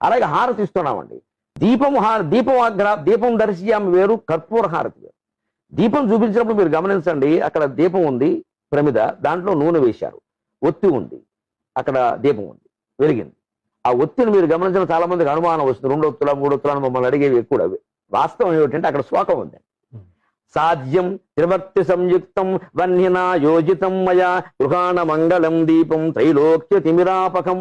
అలాగే హారతి ఇస్తున్నామండి. దీపం దర్శియామి వేరు, కర్పూర హారతి వేరు. దీపం చూపించినప్పుడు మీరు గమనించండి, అక్కడ దీపం ఉంది ప్రమిద, దాంట్లో నూనె వేశారు, ఒత్తి ఉంది, అక్కడ దీపం ఉంది, వెలిగింది. ఆ ఒత్తిని మీరు గమనించిన చాలా మందికి అనుమానం వస్తుంది, 2 ఒత్తుల 3 ఒత్తుల అని మమ్మల్ని అడిగేవి ఎక్కువ. వాస్తవం ఏమిటంటే అక్కడ శ్లోకం ఉంది, సాధ్యం త్రిభక్తి సంయుక్తం వన్యనా యోజితం మయా గృహాణ మంగళం దీపం త్రైలోక్య తిమిరాపకం.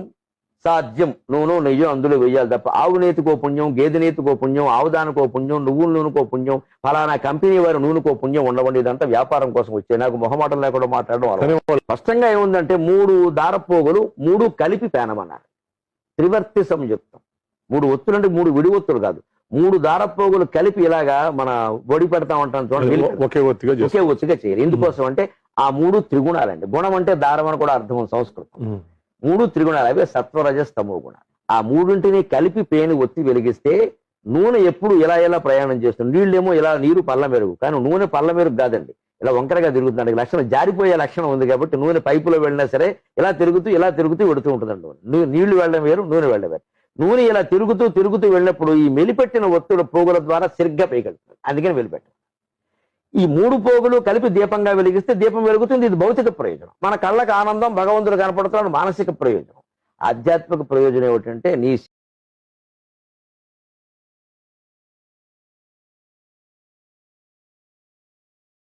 సాధ్యం, నూనె నెయ్యి అందులో వేయాలి తప్ప ఆవు నేతికో పుణ్యం, గేదె నేతికో పుణ్యం, ఆవుదానికో పుణ్యం, నువ్వుల నూనెకో పుణ్యం, ఫలానా కంపెనీ వారి నూనెకో పుణ్యం ఉండవండి. ఇదంతా వ్యాపారం కోసం వచ్చే, నాకు మొహమాటం లేకుండా మాట్లాడడం. స్పష్టంగా ఏముందంటే 3 దారపోగులు 3 కలిపి పేనమన్నారు. త్రివర్తి సంయుక్తం, 3 ఒత్తులంటే 3 విడి ఒత్తులు కాదు, 3 దారపోగులు కలిపి ఇలాగా మన ఒడి పెడతా ఉంటాం చూడండి, ఒకే ఒత్తిగా చేయాలి. ఎందుకోసం అంటే ఆ 3 త్రిగుణాలండి. గుణం అంటే దారం అని కూడా అర్థం సంస్కృతం. 3 త్రిగుణాలు, అవే సత్వరజస్తమో గుణాలు. ఆ 3ంటిని కలిపి పేని ఒత్తి వెలిగిస్తే నూనె ఎప్పుడు ఇలా ప్రయాణం చేస్తుంది. నీళ్ళేమో ఇలా, నీరు పల్ల మెరుగు, కానీ నూనె పల్ల మెరుగు కాదండి, ఇలా వంకరగా తిరుగుతుంది. లక్షణం జారిపోయే లక్షణం ఉంది కాబట్టి నూనె పైపులో వెళ్ళినా సరే ఇలా తిరుగుతూ వెడుతూ ఉంటుందండి. నీళ్లు వెళ్ళడం వేరు, నూనె వెళ్ళడం వేరు. నూనె ఇలా తిరుగుతూ వెళ్ళినప్పుడు ఈ మెలిపెట్టిన ఒత్తుల పోగుల ద్వారా సరిగ్గా పైకెళ్తుంది, అందుకని వెలిపెట్టారు. ఈ 3 పోగులు కలిపి దీపంగా వెలిగిస్తే దీపం వెలుగుతుంది. ఇది భౌతిక ప్రయోజనం. మన కళ్ళకు ఆనందం, భగవంతుడు కనపడుతున్నాడు, మానసిక ప్రయోజనం. ఆధ్యాత్మిక ప్రయోజనం ఏమిటంటే నీ